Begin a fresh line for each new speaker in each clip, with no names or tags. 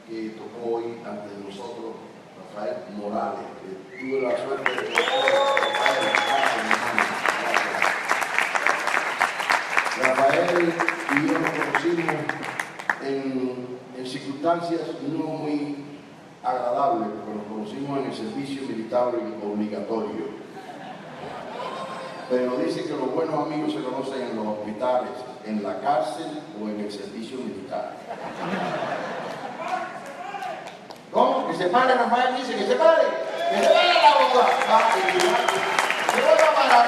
que tocó hoy ante nosotros, Rafael Morales. Tuve la suerte de Rafael. Rafael y yo nos conocimos en circunstancias no muy agradables, porque nos conocimos en el servicio militar obligatorio. Pero dicen que los buenos amigos se conocen en los hospitales, en la cárcel o en el servicio militar. ¿Cómo? Que se pare, Rafael dice que se pare. Que se pare la boda. Se vuelva a parar.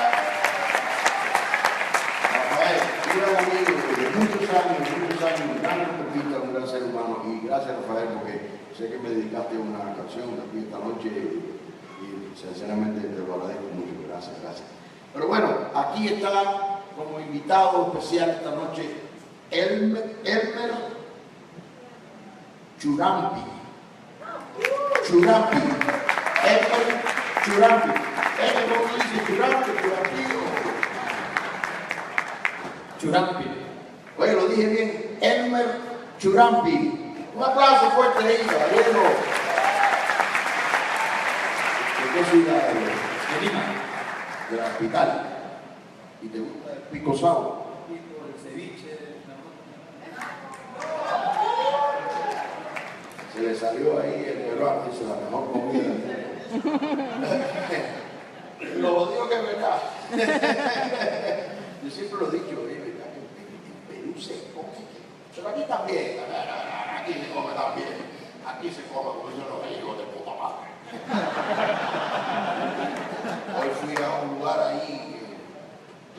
Rafael, un gran amigo de muchos años, un gran artista, un gran ser humano. Y gracias, Rafael, porque sé que me dedicaste una canción aquí esta noche y sinceramente te lo agradezco mucho. Gracias, gracias. Pero bueno, aquí está como invitado especial esta noche Elmer Churampi. Churampi. Elmer Churampi. ¿Cómo dice Churampi? Churampi. Oye, lo dije bien. Elmer Churampi. Un aplauso fuerte ahí, caballero. ¿De qué ciudad eres?
De Lima.
De la capital. ¿Y te gusta el pico sao?
El ceviche.
Se le salió ahí el peruano, dice la mejor comida. Lo digo que es verdad. Yo siempre lo he dicho, en Perú se come. Pero aquí también, aquí se come también. Aquí se come como dicen los hijos de puta madre. Hoy fui a un lugar ahí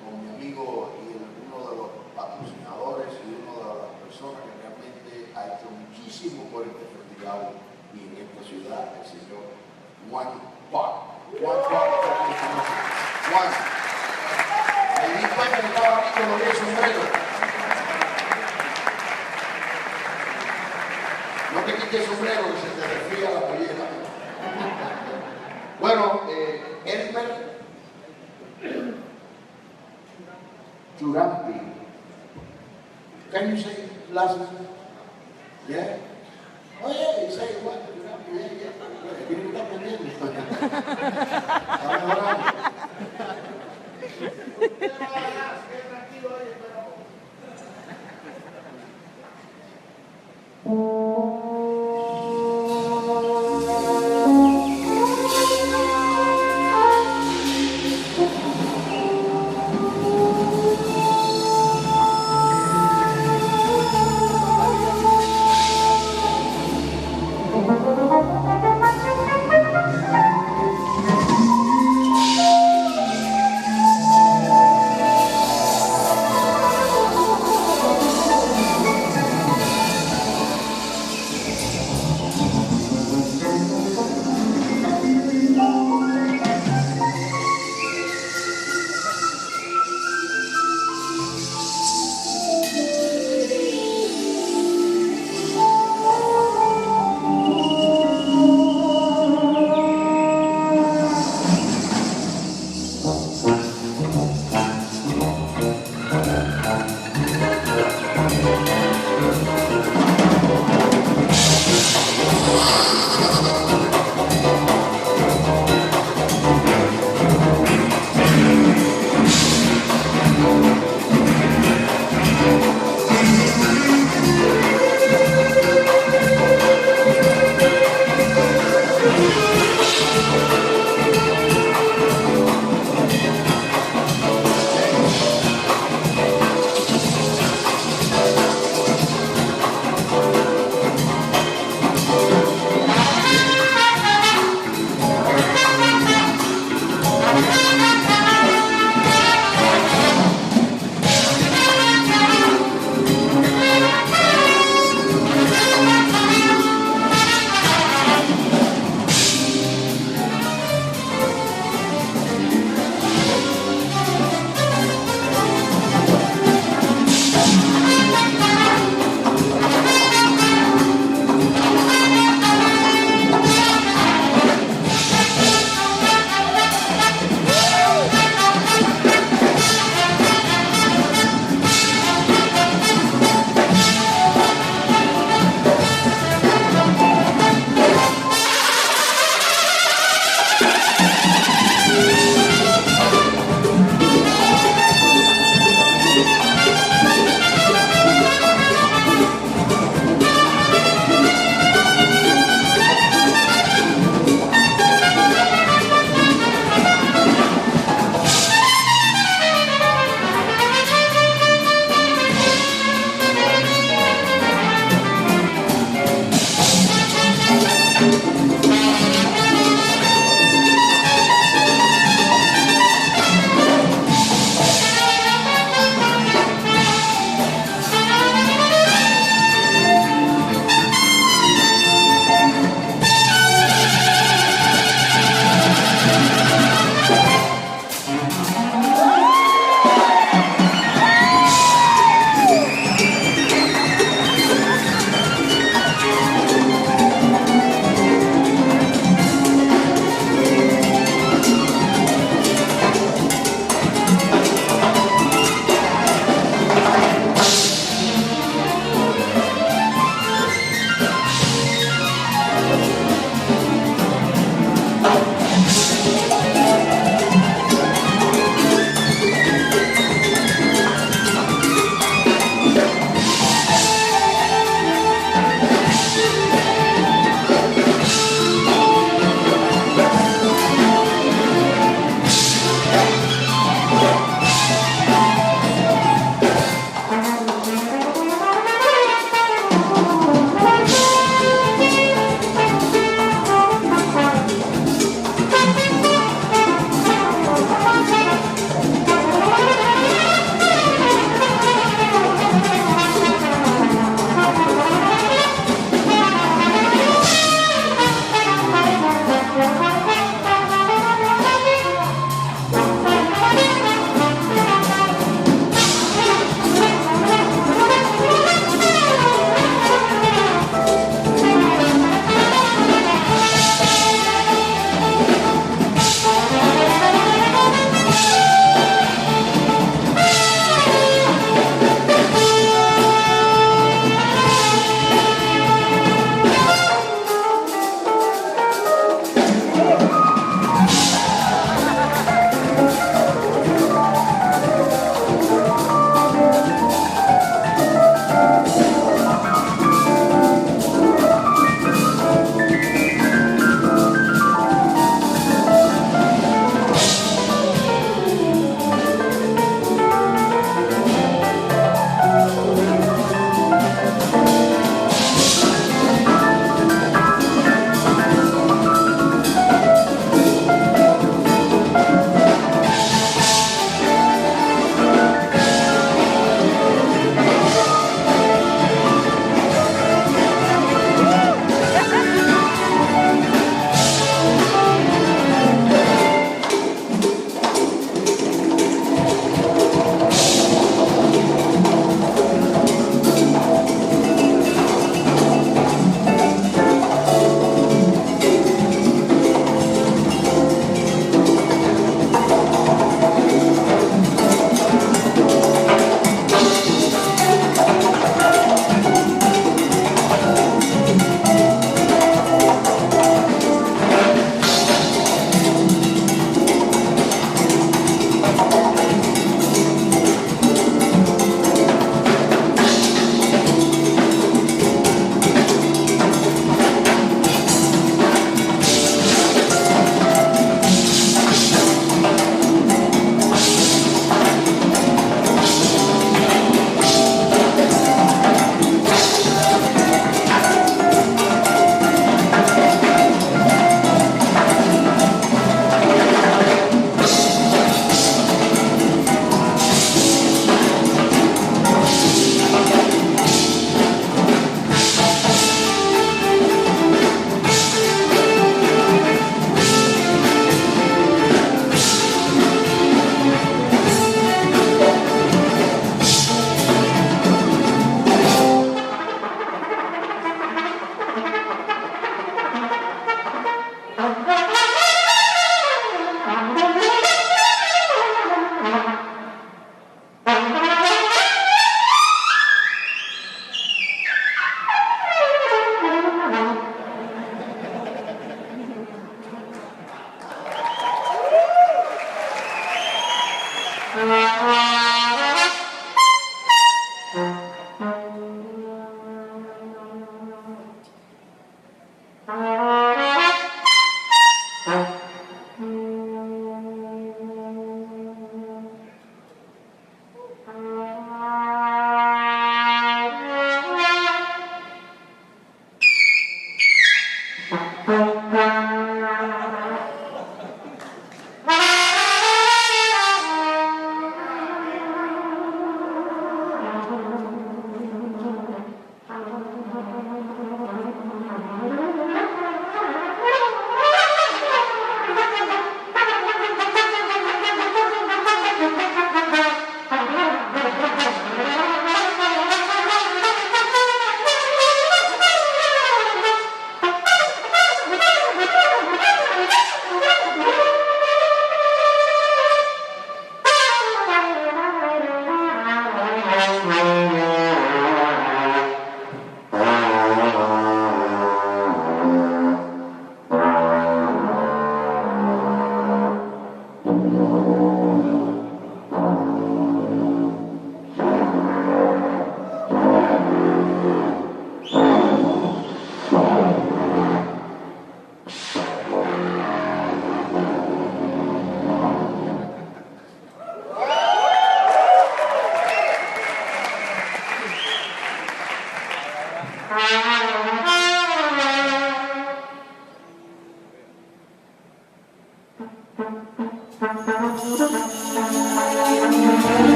con mi amigo y uno de los patrocinadores y una de las personas que realmente ha hecho muchísimo por este festival y en esta ciudad, el señor Juan Park. Juan. Me di cuenta que estaba aquí con los sombreros. No te quites el sombrero que se te resfría la pollera. Bueno, Elmer Churampi. Can you say last name? Yeah? Oh yeah, you say what? Churampi, yeah. ¿Quién está aprendiendo? Está mejorando.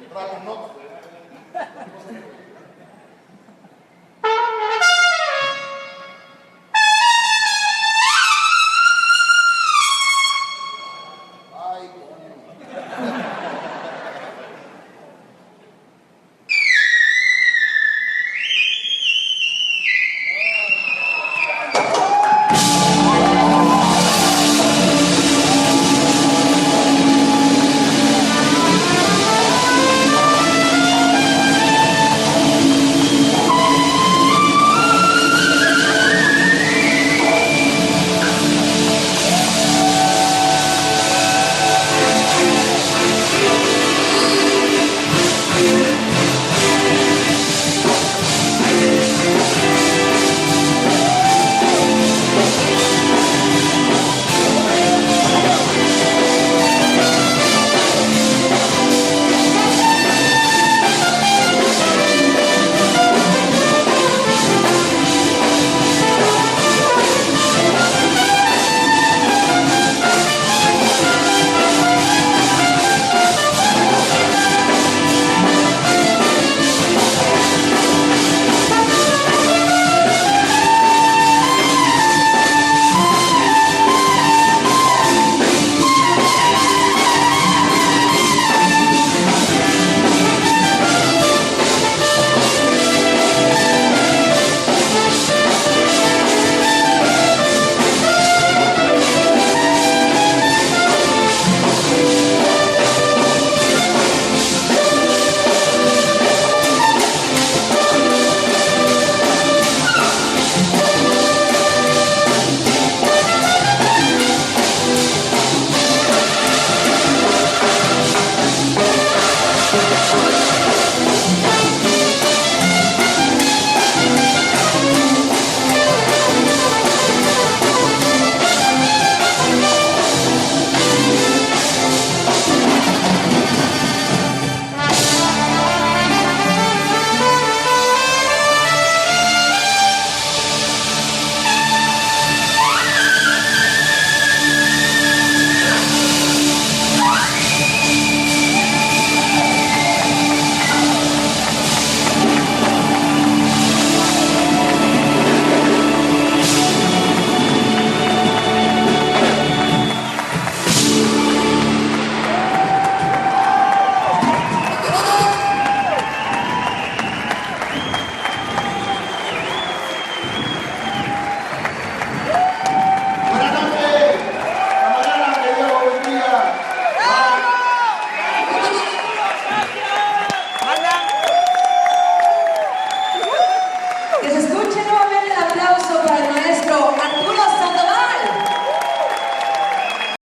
Entramos, ¿no?